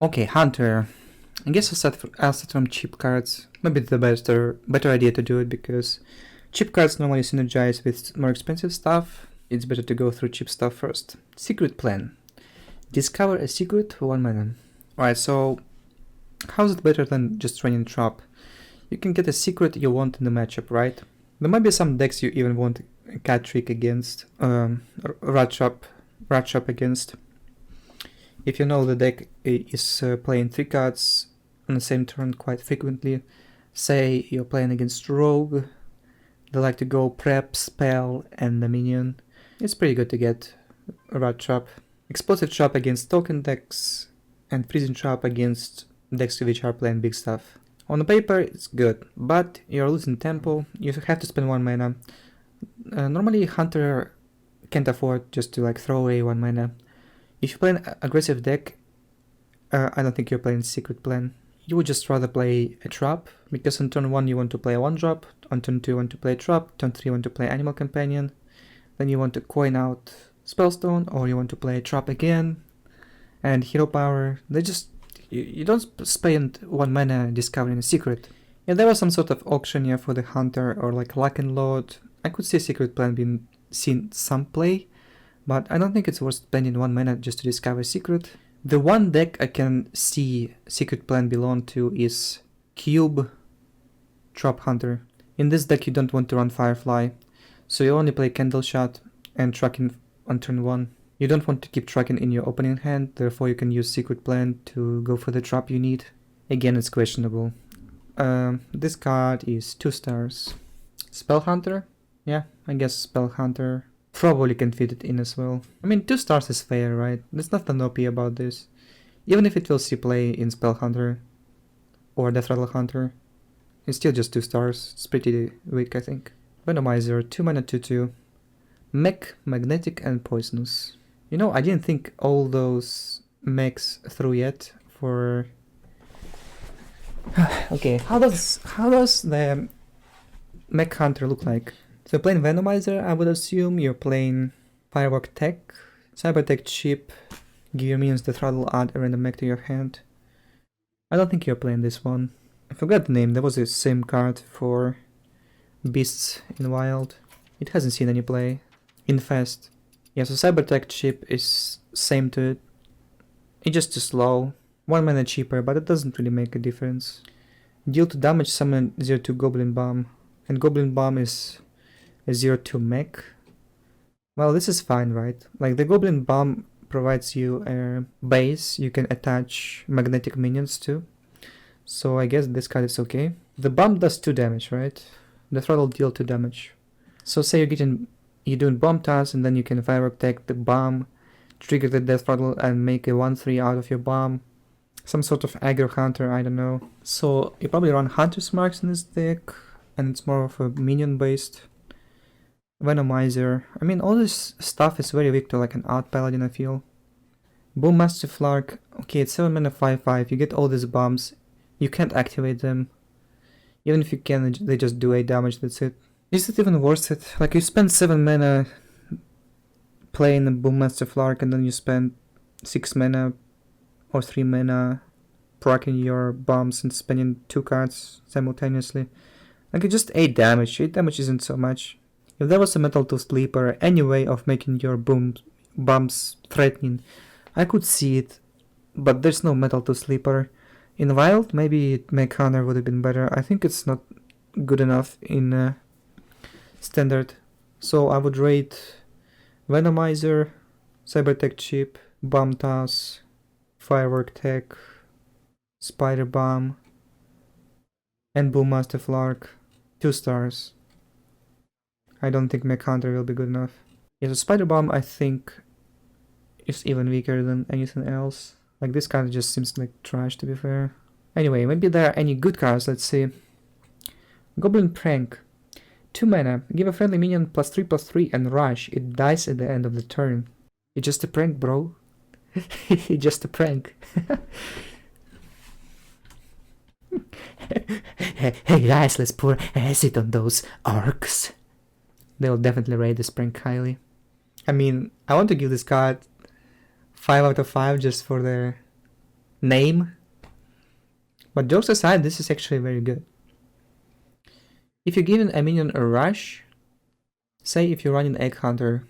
Okay, Hunter. I guess I'll start from cheap cards. Maybe the better idea to do it because cheap cards normally synergize with more expensive stuff. It's better to go through cheap stuff first. Secret Plan. Discover a secret for 1 mana. Alright, so how's it better than just running Trap? You can get a secret you want in the matchup, right? There might be some decks you even want a Cat Trick against, Rat Trap against. If you know the deck is playing 3 cards on the same turn quite frequently, say you're playing against Rogue, they like to go Prep, Spell, and the Minion, it's pretty good to get a Rat Trap. Explosive Trap against token decks, and Freezing Trap against decks which are playing big stuff. On the paper it's good, but you're losing tempo, you have to spend 1 mana. Normally Hunter can't afford just to throw away 1 mana. If you play an aggressive deck, I don't think you're playing Secret Plan. You would just rather play a Trap, because on turn 1 you want to play a 1-drop, on turn 2 you want to play a Trap, turn 3 you want to play Animal Companion, then you want to coin out Spellstone, or you want to play a Trap again, and Hero Power. You don't spend 1 mana discovering a secret. Yeah, there was some sort of auction here for the Hunter, or Lock and Load. I could see Secret Plan being seen some play, but I don't think it's worth spending 1 mana just to discover a secret. The one deck I can see Secret Plan belong to is Cube Trap Hunter. In this deck you don't want to run Firefly, so you only play Candle Shot and Tracking on turn 1. You don't want to keep Tracking in your opening hand, therefore you can use Secret Plan to go for the trap you need. Again, it's questionable. This card is 2 stars. Spell Hunter? Yeah, I guess Spell Hunter probably can fit it in as well. I mean, 2 stars is fair, right? There's nothing OP about this. Even if it will see play in Spell Hunter or Death Rattle Hunter, it's still just 2 stars. It's pretty weak, I think. Venomizer, 2 mana 2/2. Mech, Magnetic, and Poisonous. You know, I didn't think all those mechs through yet for... Okay, how does the Mech Hunter look like? So you're playing Venomizer, I would assume. You're playing Firework Tech, Cyber Tech Chip, give your minions the throttle, add a random mech to your hand. I don't think you're playing this one. I forgot the name, there was a same card for Beasts in Wild. It hasn't seen any play. Infest. Yeah, so Cyber Tech Chip is same to it. It's just too slow. 1 mana cheaper, but it doesn't really make a difference. Deal 2 damage, summon 0/2 Goblin Bomb. And Goblin Bomb is a 0/2 mech. Well, this is fine, right? The Goblin Bomb provides you a base you can attach magnetic minions to. So I guess this card is okay. The bomb does 2 damage, right? The throttle deal 2 damage. So say you're doing bomb toss, and then you can Firework Tech the bomb, trigger the death throttle, and make a 1/3 out of your bomb. Some sort of aggro hunter, I don't know. So you probably run Hunter's Marks in this deck, and it's more of a minion based. Venomizer. I mean, all this stuff is very weak to an Out Paladin, I feel. Boommaster Flark. Okay, it's 7 mana 5/5. You get all these bombs. You can't activate them. Even if you can, they just do 8 damage, that's it. Is it even worth it? You spend 7 mana playing a Boommaster Flark, and then you spend 6 mana or 3 mana proccing your bombs and spending 2 cards simultaneously. It's just 8 damage. 8 damage isn't so much. If there was a Metal to Sleeper, any way of making your bombs threatening, I could see it, but there's no Metal to Sleeper. In Wild, maybe Mech Hunter would have been better. I think it's not good enough in Standard. So I would rate Venomizer, Cybertech Chip, Bomb Toss, Firework Tech, Spider Bomb, and Boommaster Flark 2 stars. I don't think Mech Hunter will be good enough. Yeah, so Spider Bomb I think is even weaker than anything else. This card just seems like trash, to be fair. Anyway, maybe there are any good cards, let's see. Goblin Prank. 2 mana, give a friendly minion +3/+3 and rush. It dies at the end of the turn. It's just a prank, bro. It's just a prank. Hey guys, let's pour acid on those orcs. They'll definitely rate this prank highly. I mean, I want to give this card 5 out of 5 just for the name. But jokes aside, this is actually very good. If you're giving a minion a rush, say if you're running Egg Hunter,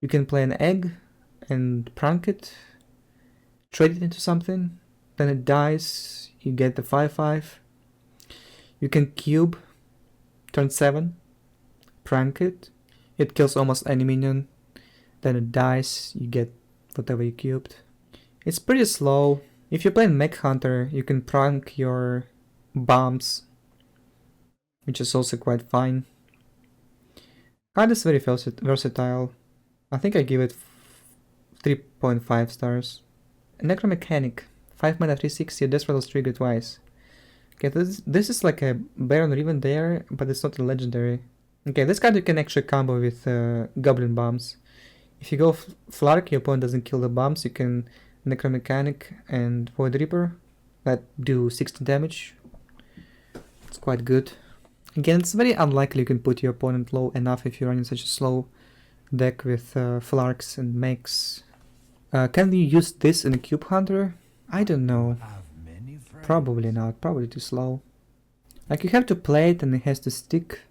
you can play an egg and prank it, trade it into something, then it dies, you get the 5/5. You can cube, turn 7, prank it, it kills almost any minion, then it dies, you get whatever you cubed. It's pretty slow. If you're playing Mech Hunter, you can prank your bombs, which is also quite fine. Card is very versatile. I think I give it 3.5 stars. Electro Mechanic, 5 mana 3/6, your Death Rattles trigger twice. Okay, this is like a Baron Riven there, but it's not a legendary. Okay, this card you can actually combo with Goblin Bombs. If you go Flark, your opponent doesn't kill the bombs, you can Necro Mechanic and Void Reaper that do 60 damage. It's quite good. Again, it's very unlikely you can put your opponent low enough if you're running such a slow deck with Flarks and Mechs. Can you use this in a Cube Hunter? I don't know. Probably not. Probably too slow. Like, you have to play it and it has to stick.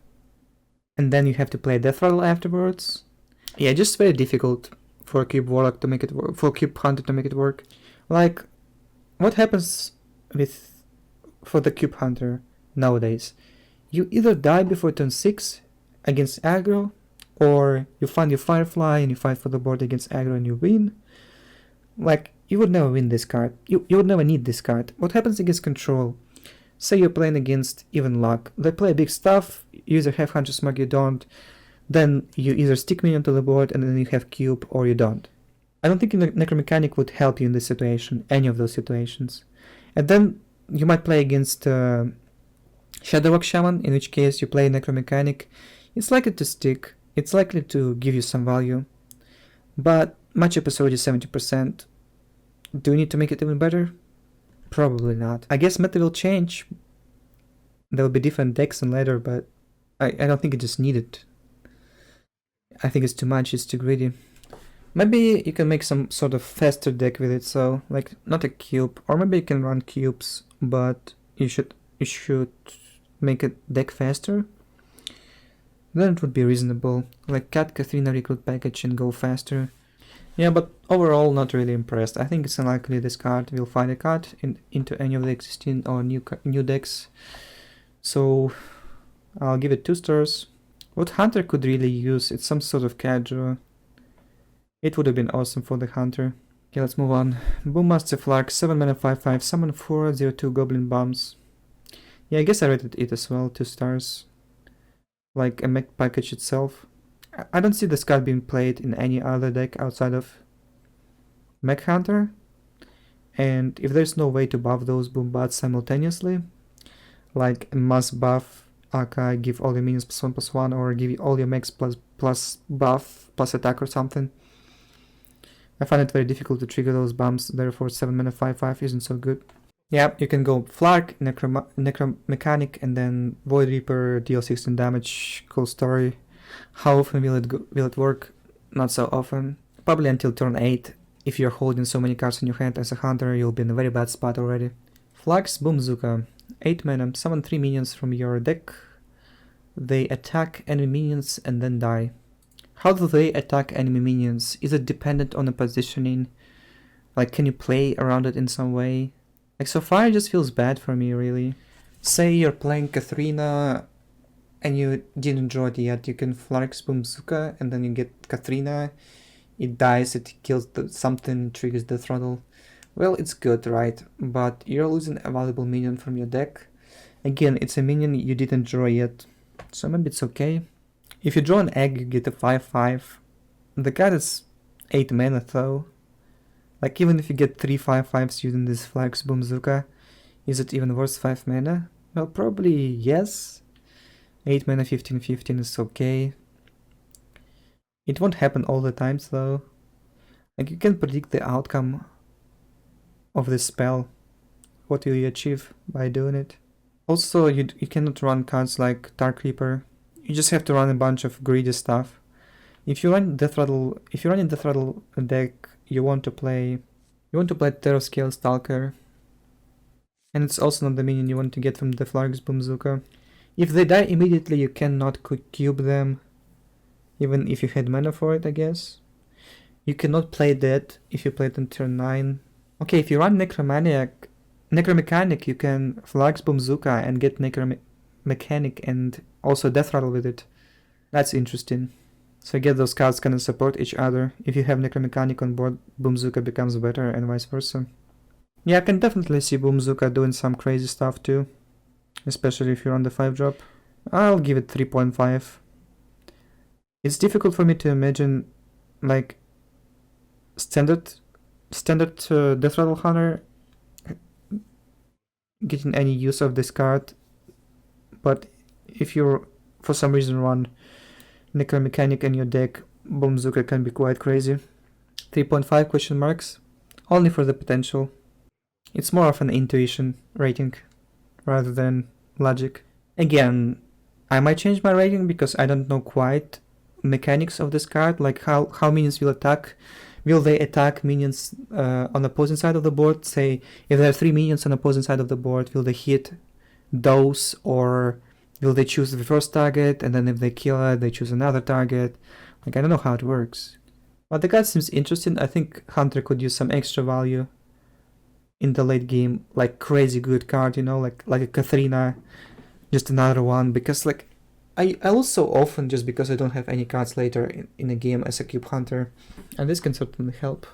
And then you have to play Death Rattle afterwards. Yeah, just very difficult for a Cube Warlock to make it work, for a Cube Hunter to make it work. Like, what happens for the Cube Hunter nowadays? You either die before turn 6 against aggro, or you find your Firefly and you fight for the board against aggro and you win. Like, you would never win this card. You would never need this card. What happens against control? Say you're playing against Even Luck. They play big stuff, you either have Hunter's Mark, you don't. Then you either stick minion to the board and then you have cube, or you don't. I don't think Necro Mechanic would help you in this situation, any of those situations. And then you might play against Shadowrock Shaman, in which case you play Necro Mechanic. It's likely to stick, it's likely to give you some value, but matchup is already 70%. Do you need to make it even better? Probably not. I guess meta will change. There will be different decks and later, but I don't think it just needed. I think it's too much, it's too greedy. Maybe you can make some sort of faster deck with it, so like not a cube, or maybe you can run cubes, but you should make a deck faster. Then it would be reasonable, like cut Katharina recruit package and go faster. Yeah, but overall not really impressed. I think it's unlikely this card will find a card into any of the existing or new decks. So I'll give it 2 stars. What Hunter could really use, it's some sort of cat draw. It would have been awesome for the Hunter. Okay, let's move on. Boomsday Flark, 7 mana 5/5, summon 4/02 Goblin Bombs. Yeah, I guess I rated it as well, 2 stars. Like a mech package itself. I don't see this card being played in any other deck outside of Mech Hunter. And if there's no way to buff those boom bots simultaneously, like a mass buff, aka give all your minions +1/+1, or give all your mechs plus buff plus attack or something, I find it very difficult to trigger those bombs, therefore 7 mana 5/5 isn't so good. Yeah, you can go Flark, Necro Mechanic, and then Void Reaper, deal 16 damage, cool story. How often will it work? Not so often. Probably until turn 8. If you're holding so many cards in your hand as a hunter, you'll be in a very bad spot already. Flux, Boom Zooka, 8 mana, summon 3 minions from your deck. They attack enemy minions and then die. How do they attack enemy minions? Is it dependent on the positioning? Like, can you play around it in some way? Like, so far it just feels bad for me, really. Say you're playing Katharina and you didn't draw it yet, you can Flark Boom Zooka and then you get Katharina, it dies, it kills something, triggers the throttle. Well, it's good, right? But you're losing a valuable minion from your deck. Again, it's a minion you didn't draw yet, so maybe it's okay. If you draw an egg, you get a 5/5. The card is 8 mana though. Like, even if you get 3 5/5s using this Flux Boom Zooka, is it even worth 5 mana? Well, probably yes. 8 mana 15/15 is okay. It won't happen all the times though. Like, you can predict the outcome of this spell. What will you achieve by doing it? Also, you cannot run cards like Dark Reaper. You just have to run a bunch of greedy stuff. If you run Death Rattle, if you're running Death Rattle deck, you want to play You want to play Terror Scale Stalker. And it's also not the minion you want to get from the Flark's Zooka. If they die immediately, you cannot cube them, even if you had mana for it, I guess. You cannot play that if you play it on turn 9. Okay, if you run Necro Mechanic, you can Flux Zooka and get Necro Mechanic and also Death Rattle with it. That's interesting. So I guess those cards kind of support each other. If you have Necro Mechanic on board, Zooka becomes better and vice versa. Yeah, I can definitely see Zooka doing some crazy stuff too. Especially if you're on the 5-drop. I'll give it 3.5. It's difficult for me to imagine, like, standard Death Rattle Hunter getting any use of this card. But if you're, for some reason, run Necro Mechanic in your deck, Zooka can be quite crazy. 3.5 question marks. Only for the potential. It's more of an intuition rating rather than logic. Again, I might change my rating because I don't know quite mechanics of this card, like how minions will attack. Will they attack minions on the opposing side of the board? Say, if there are 3 minions on the opposing side of the board, will they hit those, or will they choose the first target, and then if they kill it, they choose another target? Like, I don't know how it works. But the card seems interesting. I think Hunter could use some extra value in the late game, like crazy good card, you know, like a Katharina, just another one, because like I also often, just because I don't have any cards later in a game as a cube hunter, and this can certainly help.